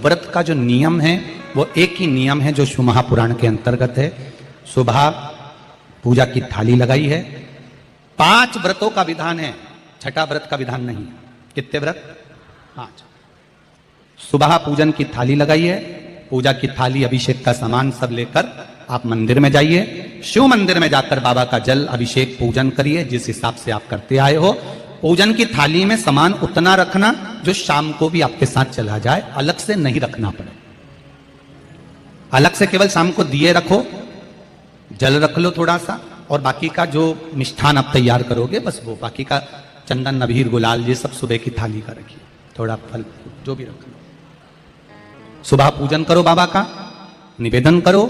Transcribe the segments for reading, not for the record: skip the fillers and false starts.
व्रत का जो नियम है वो एक ही नियम है जो शिव महापुराण के अंतर्गत है। सुबह पूजा की थाली लगाई है। 5 व्रतों का विधान है, छठा व्रत का विधान नहीं। कितने व्रत? 5। सुबह पूजन की थाली लगाई है। पूजा की थाली, अभिषेक का सामान सब लेकर आप मंदिर में जाइए। शिव मंदिर में जाकर बाबा का जल अभिषेक पूजन करिए जिस हिसाब से आप करते आए हो। पूजन की थाली में सामान उतना रखना जो शाम को भी आपके साथ चला जाए, अलग से नहीं रखना पड़े। अलग से केवल शाम को दिए रखो, जल रख लो थोड़ा सा, और बाकी का जो मिष्ठान आप तैयार करोगे बस वो, बाकी का चंदन नबीर गुलाल ये सब सुबह की थाली का रखिए, थोड़ा फल जो भी रख लो। सुबह पूजन करो बाबा का, निवेदन करो,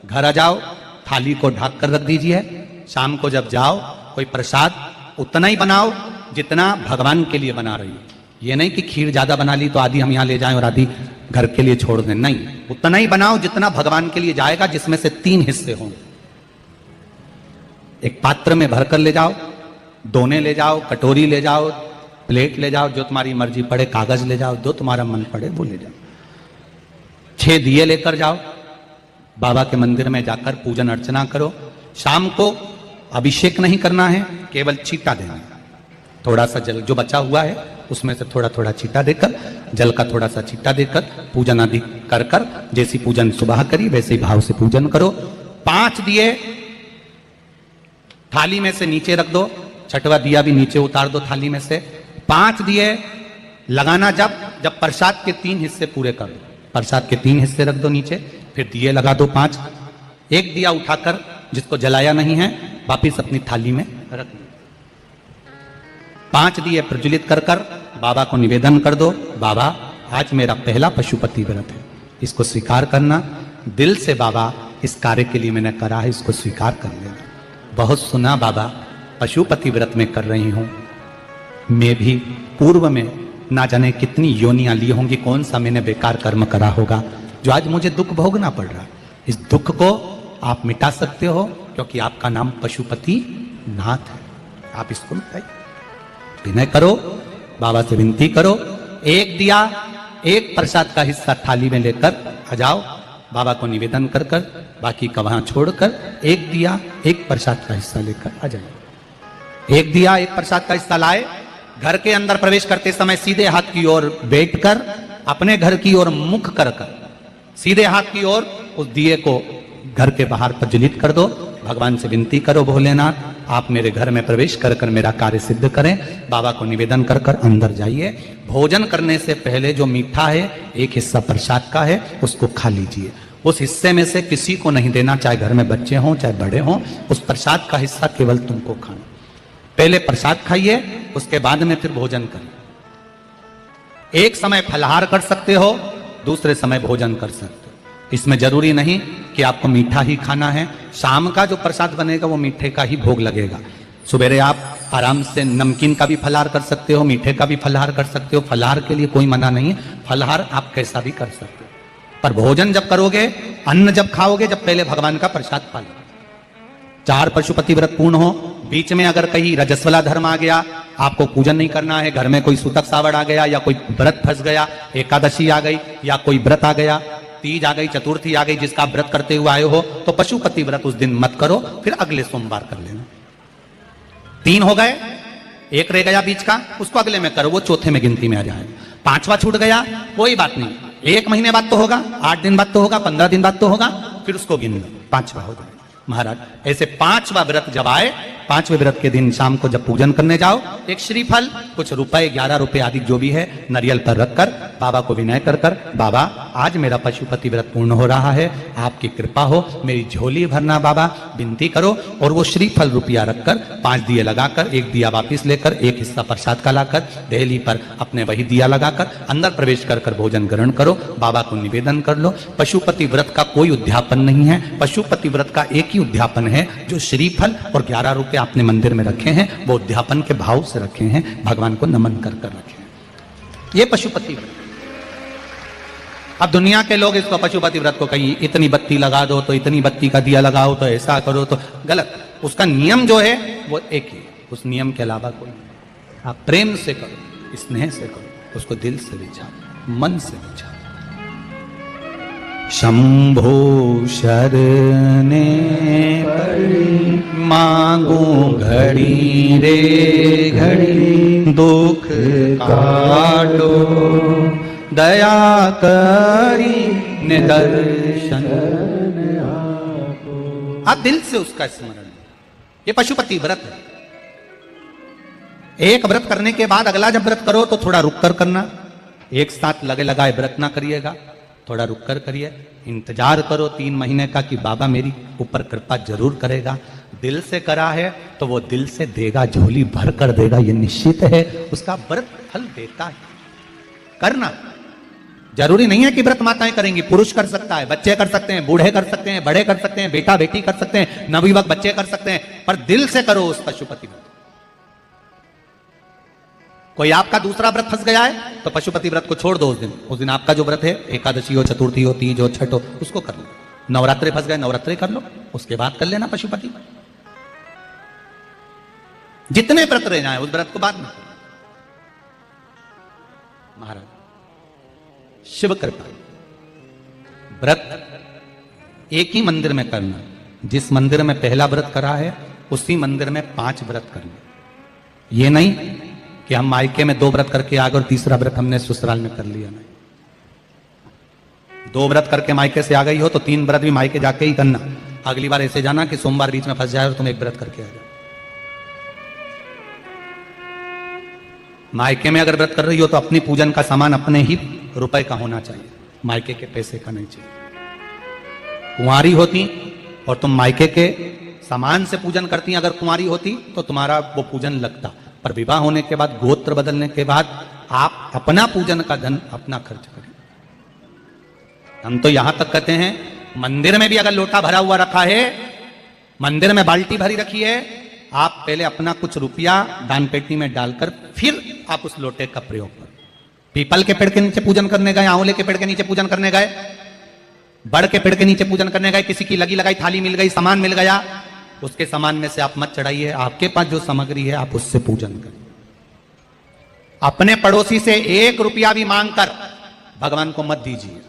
घर आ जाओ, थाली को ढक कर रख दीजिए। शाम को जब जाओ कोई प्रसाद उतना ही बनाओ जितना भगवान के लिए बना रही है। ये नहीं कि खीर ज्यादा बना ली तो आधी हम यहां ले जाएं और आधी घर के लिए छोड़ दें, नहीं, उतना ही बनाओ जितना भगवान के लिए जाएगा, जिसमें से 3 हिस्से हों। एक पात्र में भरकर ले जाओ, दोने ले जाओ, कटोरी ले जाओ, प्लेट ले जाओ, जो तुम्हारी मर्जी पड़े, कागज ले जाओ, जो तुम्हारा मन पड़े वो ले जाओ। 6 दिए लेकर जाओ, बाबा के मंदिर में जाकर पूजन अर्चना करो। शाम को अभिषेक नहीं करना है, केवल छींटा देना है। थोड़ा सा जल जो बचा हुआ है उसमें से थोड़ा थोड़ा छींटा देकर, जल का थोड़ा सा छींटा देकर पूजन आदि कर कर, जैसी पूजन सुबह करी वैसे ही भाव से पूजन करो। 5 दिए थाली में से नीचे रख दो, 6वां दिया भी नीचे उतार दो थाली में से। 5 दिए लगाना जब प्रसाद के 3 हिस्से पूरे कर दो, प्रसाद के 3 हिस्से रख दो नीचे, फिर दिए लगा दो 5। एक दिया उठाकर जिसको जलाया नहीं है वापिस अपनी थाली में रख दो। 5 दिए प्रज्वलित कर कर बाबा को निवेदन कर दो, बाबा आज मेरा पहला पशुपति व्रत है, इसको स्वीकार करना। दिल से बाबा इस कार्य के लिए मैंने करा है, इसको स्वीकार कर लेना। बहुत सुना बाबा पशुपति व्रत में कर रही हूं, मैं भी पूर्व में ना जाने कितनी योनियां ली होंगी, कौन सा मैंने बेकार कर्म करा होगा जो आज मुझे दुख भोगना पड़ रहा है। इस दुख को आप मिटा सकते हो क्योंकि आपका नाम पशुपति नाथ है। आप इसको मिटाइए, विनय करो, बाबा से विनती करो। एक दिया, एक प्रसाद का हिस्सा थाली में लेकर आ जाओ, बाबा को निवेदन कर कर, बाकी का वहां छोड़कर एक दिया, एक प्रसाद का हिस्सा लेकर आ जाए। एक दिया, एक प्रसाद का हिस्सा लाए, घर के अंदर प्रवेश करते समय सीधे हाथ की ओर बैठकर, अपने घर की ओर मुख कर कर सीधे हाथ की ओर उस दिए को घर के बाहर प्रज्वलित कर दो। भगवान से विनती करो, भोलेनाथ आप मेरे घर में प्रवेश कर कर मेरा कार्य सिद्ध करें। बाबा को निवेदन कर कर अंदर जाइए। भोजन करने से पहले जो मीठा है, एक हिस्सा प्रसाद का है, उसको खा लीजिए। उस हिस्से में से किसी को नहीं देना, चाहे घर में बच्चे हों चाहे बड़े हों। उस प्रसाद का हिस्सा केवल तुमको खाना। पहले प्रसाद खाइए, उसके बाद में फिर भोजन करिए। एक समय फलाहार कर सकते हो, दूसरे समय भोजन कर सकते हो। इसमें जरूरी नहीं कि आपको मीठा ही खाना है। शाम का जो प्रसाद बनेगा वो मीठे का ही भोग लगेगा। सुबेरे आप आराम से नमकीन का भी फलाहार कर सकते हो, मीठे का भी फलाहार कर सकते हो। फलाहार के लिए कोई मना नहीं है, फलाहार आप कैसा भी कर सकते हो। पर भोजन जब करोगे, अन्न जब खाओगे, जब पहले भगवान का प्रसाद खा लो। 4 पशुपति व्रत पूर्ण हो। बीच में अगर कहीं रजस्वला धर्म आ गया, आपको पूजन नहीं करना है, घर में कोई सूतक सावड़ आ गया, या कोई व्रत फंस गया, एकादशी आ गई, या कोई व्रत आ गया, तीज आ गई, चतुर्थी आ गई, जिसका व्रत करते हुए आए हो, तो पशुपति व्रत उस दिन मत करो, फिर अगले सोमवार कर लेना। 3 हो गए, एक रह गया बीच का, उसको अगले में करो, वो चौथे में गिनती में आ जाए। 5वां छूट गया, कोई बात नहीं, 1 महीने बाद तो होगा, 8 दिन बाद तो होगा, 15 दिन बाद तो होगा, फिर उसको गिन लो, 5वां हो जाए। महाराज ऐसे 5वां व्रत जब आए, 5वें व्रत के दिन शाम को जब पूजन करने जाओ, एक श्रीफल, कुछ रुपए, 11 रुपए आदि जो भी है, नारियल पर रखकर बाबा को विनय कर कर, बाबा आज मेरा पशुपति व्रत पूर्ण हो रहा है, आपकी कृपा हो, मेरी झोली भरना बाबा, विनती करो। और वो श्रीफल रुपया रखकर 5 दिए लगाकर, एक दिया वापिस लेकर, एक हिस्सा प्रसाद का लाकर देहली पर अपने वही दिया लगाकर अंदर प्रवेश कर कर भोजन ग्रहण करो। बाबा को निवेदन कर लो। पशुपति व्रत का कोई उद्यापन नहीं है, पशुपति व्रत का एक ही उद्यापन है, जो श्रीफल और 11 रुपए आपने मंदिर में रखे हैं, वो उद्यापन के भाव से रखे हैं, भगवान को नमन कर कर रखे हैं। ये पशुपति व्रत। अब दुनिया के लोग इसको पशुपति व्रत को कहीं इतनी बत्ती लगा दो, तो इतनी बत्ती का दिया लगाओ, तो ऐसा करो, तो गलत। उसका नियम जो है वो एक ही, उस नियम के अलावा कोई नहीं। आप प्रेम से करो, स्नेह से करो, उसको दिल से विचारो, मन से विचारो। शंभो शरणे पड़ी, मांगू घड़ी रे घड़ी, दुख काटो दया करी निदर्शन। आप दिल से उसका स्मरण, ये पशुपति व्रत है। एक व्रत करने के बाद अगला जब व्रत करो तो थोड़ा रुक कर करना, एक साथ लगे लगाए व्रत ना करिएगा, थोड़ा रुक कर करिए, इंतजार करो 3 महीने का कि बाबा मेरी ऊपर कृपा जरूर करेगा। दिल से करा है तो वो दिल से देगा, झोली भर कर देगा, ये निश्चित है, उसका व्रत फल देता है। करना जरूरी नहीं है कि व्रत माताएं करेंगी, पुरुष कर सकता है, बच्चे कर सकते हैं, बूढ़े कर सकते हैं, बड़े कर सकते हैं, बेटा बेटी कर सकते हैं, नवयुवक बच्चे कर सकते हैं, पर दिल से करो उस पशुपति व्रत। कोई आपका दूसरा व्रत फंस गया है तो पशुपति व्रत को छोड़ दो उस दिन आपका जो व्रत है, एकादशी हो, चतुर्थी हो, तीज हो, छठ हो, उसको कर लो। नवरात्रे फंस गए, नवरात्रे कर लो, उसके बाद कर लेना पशुपति। जितने व्रत रहना है उस व्रत को बाद में महाराज शिव कृपा। व्रत एक ही मंदिर में करना, जिस मंदिर में पहला व्रत करा है उसी मंदिर में 5 व्रत करना। ये नहीं कि हम मायके में 2 व्रत करके आ गए और तीसरा व्रत हमने ससुराल में कर लिया। नहीं, 2 व्रत करके मायके से आ गई हो तो 3 व्रत भी मायके जाके ही करना। अगली बार ऐसे जाना कि सोमवार बीच में फंस जाए और तुम 1 व्रत करके आ जाओ। मायके में अगर व्रत कर रही हो तो अपनी पूजन का सामान अपने ही रुपए का होना चाहिए, मायके के पैसे का नहीं चाहिए। कुंवारी होती और तुम मायके के सामान से पूजन करती, अगर कुंवारी होती तो तुम्हारा वो पूजन लगता, पर विवाह होने के बाद, गोत्र बदलने के बाद आप अपना पूजन का धन अपना खर्च करें। हम तो यहां तक कहते हैं मंदिर में भी अगर लोटा भरा हुआ रखा है, मंदिर में बाल्टी भरी रखी है, आप पहले अपना कुछ रुपया दान पेटी में डालकर फिर आप उस लोटे का प्रयोग करें। पीपल के पेड़ के नीचे पूजन करने गए, आंवले के पेड़ के नीचे पूजन करने गए, बड़ के पेड़ के नीचे पूजन करने गए, किसी की लगी लगाई थाली मिल गई, सामान मिल गया, उसके सामान में से आप मत चढ़ाइए। आपके पास जो सामग्री है आप उससे पूजन करें। अपने पड़ोसी से 1 रुपया भी मांगकर भगवान को मत दीजिए।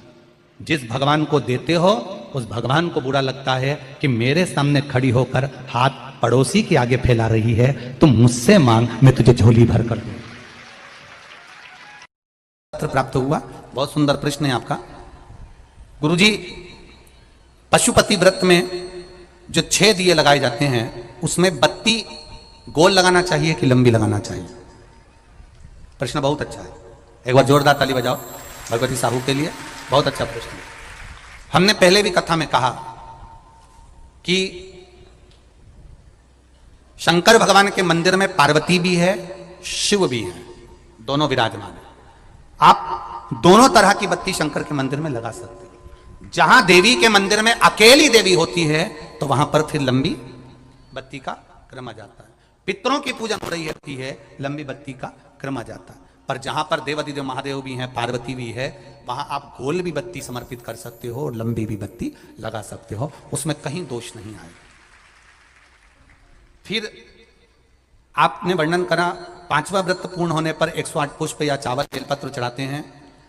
जिस भगवान को देते हो उस भगवान को बुरा लगता है कि मेरे सामने खड़ी होकर हाथ पड़ोसी के आगे फैला रही है, तुम मुझसे मांग, मैं तुझे झोली भर कर दूं। पत्र प्राप्त हुआ, बहुत सुंदर प्रश्न है आपका। गुरुजी, पशुपति व्रत में जो 6 दिए लगाए जाते हैं उसमें बत्ती गोल लगाना चाहिए कि लंबी लगाना चाहिए? प्रश्न बहुत अच्छा है, एक बार जोरदार ताली बजाओ भगवती साहू के लिए, बहुत अच्छा प्रश्न है। हमने पहले भी कथा में कहा कि शंकर भगवान के मंदिर में पार्वती भी है, शिव भी है, दोनों विराजमान है। आप दोनों तरह की बत्ती शंकर के मंदिर में लगा सकते हैं। जहां देवी के मंदिर में अकेली देवी होती है तो वहां पर फिर लंबी बत्ती का क्रम आ जाता है। पितरों की पूजन हो रही होती है, लंबी बत्ती का क्रम आ जाता है। पर जहां पर देवाधिदेव महादेव भी हैं, पार्वती भी है, वहां आप गोल भी बत्ती समर्पित कर सकते हो और लंबी भी बत्ती लगा सकते हो, उसमें कहीं दोष नहीं आएगा। फिर आपने वर्णन करा 5वां व्रत पूर्ण होने पर 108 पुष्प या चावल बेलपत्र चढ़ाते हैं।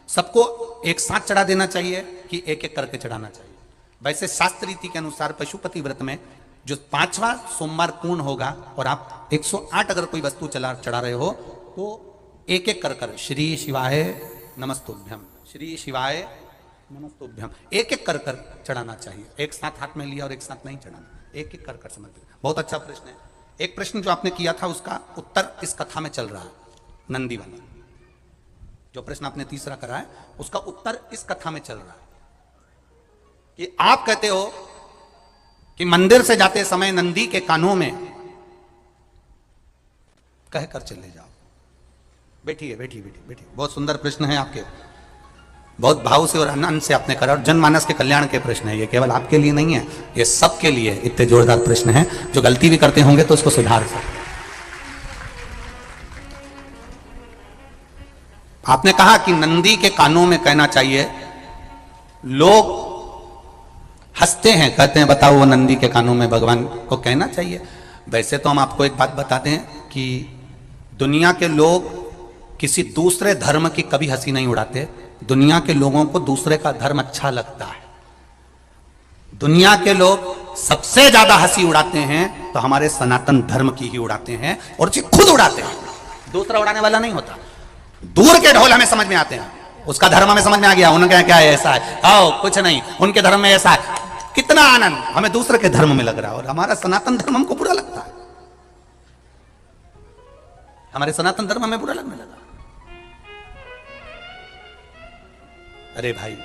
सबको एक साथ चढ़ा देना चाहिए कि एक एक करके चढ़ाना चाहिए? वैसे शास्त्र रीति के अनुसार पशुपति व्रत में जो 5वां सोमवार पूर्ण होगा और आप 108 अगर कोई वस्तु चढ़ा रहे हो तो एक एक कर श्री शिवाय नमस्तुभ्यम, श्री शिवाय नमस्तुभ्यम, एक एक कर चढ़ाना चाहिए। एक साथ हाथ में लिया और एक साथ नहीं चढ़ाना, एक एक कर समर्पित। बहुत अच्छा प्रश्न है। एक प्रश्न जो आपने किया था उसका उत्तर इस कथा में चल रहा है, नंदी वाला जो प्रश्न आपने तीसरा करा है उसका उत्तर इस कथा में चल रहा है कि आप कहते हो कि मंदिर से जाते समय नंदी के कानों में कहकर चले जाओ। बैठिए बैठिए बैठिए बैठिए। बहुत सुंदर प्रश्न है आपके, बहुत भाव से और आनंद से आपने करा और जनमानस के कल्याण के प्रश्न है। ये केवल आपके लिए नहीं है, ये सबके लिए इतने जोरदार प्रश्न है। जो गलती भी करते होंगे तो उसको सुधार सकते। आपने कहा कि नंदी के कानों में कहना चाहिए। लोग हंसते हैं, कहते हैं बताओ वो नंदी के कानों में भगवान को कहना चाहिए। वैसे तो हम आपको एक बात बताते हैं कि दुनिया के लोग किसी दूसरे धर्म की कभी हंसी नहीं उड़ाते। दुनिया के लोगों को दूसरे का धर्म अच्छा लगता है। दुनिया के लोग सबसे ज्यादा हंसी उड़ाते हैं तो हमारे सनातन धर्म की ही उड़ाते हैं, और खुद उड़ाते हैं, दूसरा उड़ाने वाला नहीं होता। दूर के ढोल हमें समझ में आते हैं, उसका धर्म हमें समझ में आ गया, उनका क्या है, ऐसा है, आओ कुछ नहीं, उनके धर्म में ऐसा है, कितना आनंद हमें दूसरे के धर्म में लग रहा है, और हमारा सनातन धर्म हमको बुरा लगता है, हमारे सनातन धर्म हमें बुरा लगने लगा। अरे भाई,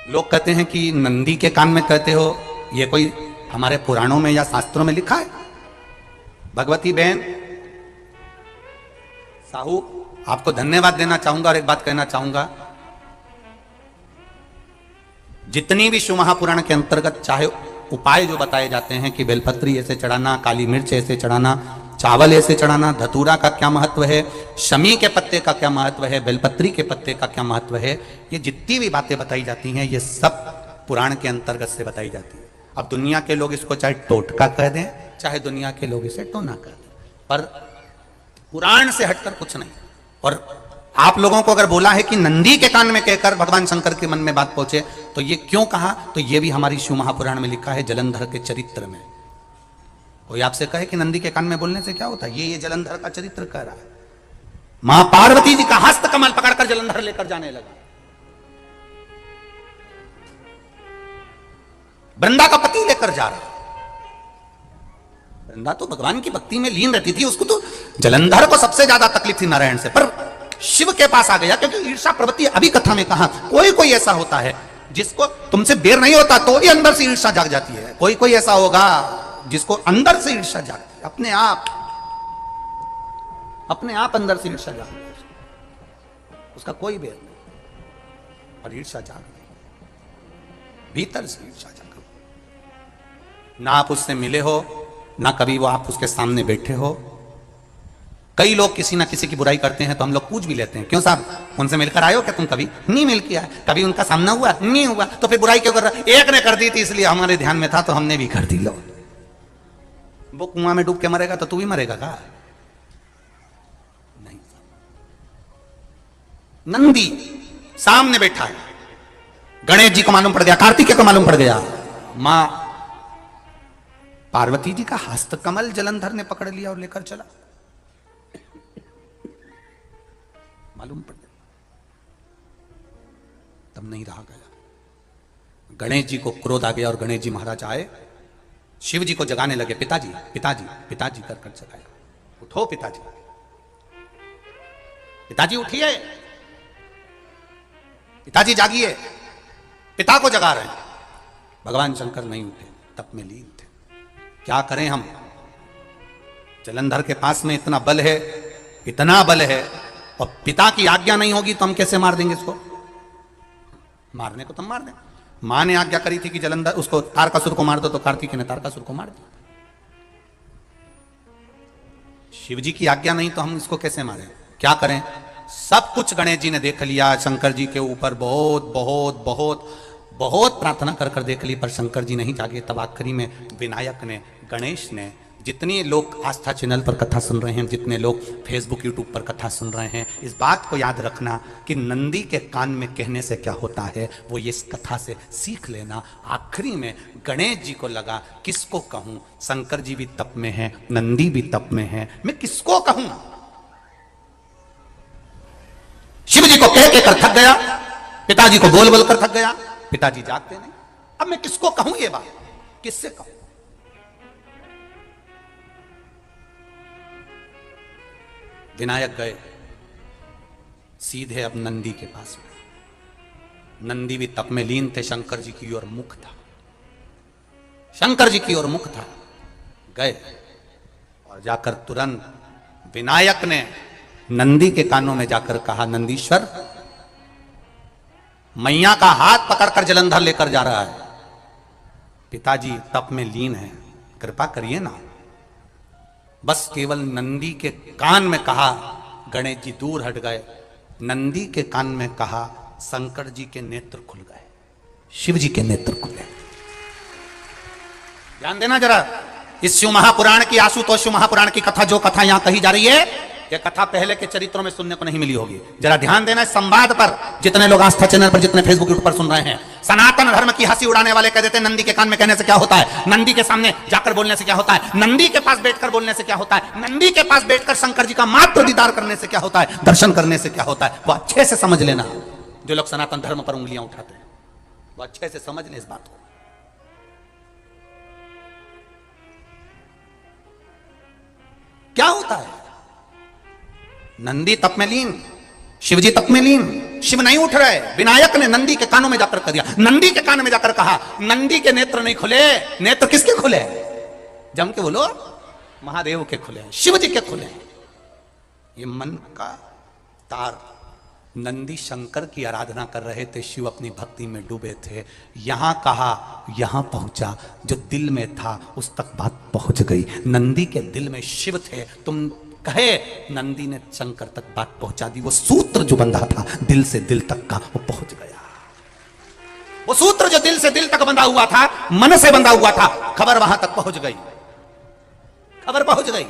लोग कहते हैं कि नंदी के कान में कहते हो, ये कोई हमारे पुराणों में या शास्त्रों में लिखा है? भगवती बहन साहू, आपको धन्यवाद देना चाहूंगा और एक बात कहना चाहूंगा, जितनी भी शिव महापुराण के अंतर्गत चाहे उपाय जो बताए जाते हैं कि बेलपत्री ऐसे चढ़ाना, काली मिर्च ऐसे चढ़ाना, चावल ऐसे चढ़ाना, धतूरा का क्या महत्व है, शमी के पत्ते का क्या महत्व है, बेलपत्री के पत्ते का क्या महत्व है, ये जितनी भी बातें बताई जाती हैं ये सब पुराण के अंतर्गत से बताई जाती है। अब दुनिया के लोग इसको चाहे टोटका कह दें, चाहे दुनिया के लोग इसे टोना कह दें, पर पुराण से हटकर कुछ नहीं। और आप लोगों को अगर बोला है कि नंदी के कान में कहकर भगवान शंकर के मन में बात पहुंचे, तो ये क्यों कहा, तो ये भी हमारी शिव महापुराण में लिखा है, जलंधर के चरित्र में। कोई आपसे कहे कि नंदी के कान में बोलने से क्या होता है, ये जलंधर का चरित्र कह रहा है। मां पार्वती जी का हस्त कमल पकड़कर जलंधर लेकर जाने लगा, वृंदा का पति लेकर जा रहा। वृंदा तो भगवान की भक्ति में लीन रहती थी, उसको तो जलंधर को सबसे ज्यादा तकलीफ थी नारायण से, पर शिव के पास आ गया, क्योंकि ईर्षा प्रवृत्ति, अभी कथा में कहा, कोई कोई ऐसा होता है जिसको तुमसे बेर नहीं होता तो भी अंदर से ईर्षा जाग जाती है, कोई कोई ऐसा होगा जिसको अंदर से ईर्षा जागती है, अपने आप अंदर से ईर्षा जागती है, उसका कोई बेर नहीं, और ईर्षा जाग गई, भीतर से ईर्षा जाग गई। ना आप उससे मिले हो, ना कभी वो आप उसके सामने बैठे हो। कई लोग किसी ना किसी की बुराई करते हैं तो हम लोग पूछ भी लेते हैं, क्यों साहब उनसे मिलकर आए हो क्या तुम? कभी नहीं मिल किया है, कभी उनका सामना हुआ नहीं हुआ, तो फिर बुराई क्यों कर रहा? एक ने कर दी थी इसलिए हमारे ध्यान में था तो हमने भी कर दी। लो, वो कुआं में डूब के मरेगा तो तू भी मरेगा का? नहीं। नंदी सामने बैठा है, गणेश जी को मालूम पड़ गया, कार्तिकेय को मालूम पड़ गया, मां पार्वती जी का हस्त कमल जलंधर ने पकड़ लिया और लेकर चला, मालूम पड़ गया, तब नहीं रहा गया। गणेश जी को क्रोध आ गया और गणेश जी महाराज आए, शिव जी को जगाने लगे, पिताजी पिताजी पिताजी कर कर जगाया, उठो पिताजी, पिताजी उठिए, पिताजी जागिए, पिता को जगा रहे हैं। भगवान शंकर नहीं उठे, तप में लीन थे। क्या करें हम, जलंधर के पास में इतना बल है, इतना बल है, और पिता की आज्ञा नहीं होगी तो हम कैसे मार देंगे इसको? मारने को तो मार दें। मां ने आज्ञा करी थी कि जलंधर उसको तारकासुर को मार दो, तो कार्तिकेय ने तारकासुर को मार दिया। शिव जी की आज्ञा नहीं तो हम इसको कैसे मारें? क्या करें? सब कुछ गणेश जी ने देख लिया, शंकर जी के ऊपर बहुत बहुत बहुत बहुत प्रार्थना कर कर देख ली, पर शंकर जी नहीं जागे। तब आखिरी में विनायक ने, गणेश ने, जितने लोग आस्था चैनल पर कथा सुन रहे हैं, जितने लोग फेसबुक यूट्यूब पर कथा सुन रहे हैं, इस बात को याद रखना कि नंदी के कान में कहने से क्या होता है, वो ये इस कथा से सीख लेना। आखिरी में गणेश जी को लगा किसको कहूं, शंकर जी भी तप में हैं, नंदी भी तप में है, मैं किसको कहूं? शिव जी को कह के कर थक गया, पिताजी को बोल बोल कर थक गया, पिताजी जागते नहीं। अब मैं किसको कहूं ये बात, किससे कहूं? विनायक गए सीधे अब नंदी के पास में। नंदी भी तप में लीन थे, शंकर जी की ओर मुख था, शंकर जी की ओर मुख था। गए और जाकर तुरंत विनायक ने नंदी के कानों में जाकर कहा, नंदीश्वर, मैया का हाथ पकड़कर जलंधर लेकर जा रहा है, पिताजी तप में लीन है, कृपा करिए ना। बस केवल नंदी के कान में कहा, गणेश जी दूर हट गए। नंदी के कान में कहा, शंकर जी के नेत्र खुल गए, शिव जी के नेत्र खुले। ध्यान देना जरा, इस शिव महापुराण की, आशुतोष शिव महापुराण की कथा, जो कथा यहां कही जा रही है, ये कथा पहले के चरित्रों में सुनने को नहीं मिली होगी। जरा ध्यान देना इस संवाद पर। जितने लोग आस्था चैनल पर, जितने फेसबुक यूट्यूब पर सुन रहे हैं, सनातन धर्म की हंसी उड़ाने वाले कह देते हैं नंदी के कान में कहने से क्या होता है, नंदी के सामने जाकर बोलने से क्या होता है, नंदी के पास बैठकर बोलने से क्या होता है, नंदी के पास बैठकर शंकर जी का मात्र दीदार करने से क्या होता है, दर्शन करने से क्या होता है। वो अच्छे से समझ लेना, जो लोग सनातन धर्म पर उंगलियां उठाते हैं वो अच्छे से समझ लें इस बात को। क्या होता है, नंदी तप में लीन, शिवजी तप में लीन, शिव नहीं उठ रहे, विनायक ने नंदी के कानों में जाकर कर दिया, नंदी के कान में जाकर कहा, नंदी के नेत्र नहीं खुले, नेत्र किसके खुले, जम के बोलो, महादेव के खुले, शिव जी के खुले। ये मन का तार, नंदी शंकर की आराधना कर रहे थे, शिव अपनी भक्ति में डूबे थे। यहां कहा, यहां पहुंचा, जो दिल में था उस तक बात पहुंच गई। नंदी के दिल में शिव थे, तुम कहे, नंदी ने शंकर तक बात पहुंचा दी। वो सूत्र जो बंधा था दिल से दिल तक का, वो पहुंच गया। वो सूत्र जो दिल से दिल तक बंधा हुआ था, मन से बंधा हुआ था, खबर वहां तक पहुंच गई, खबर पहुंच गई।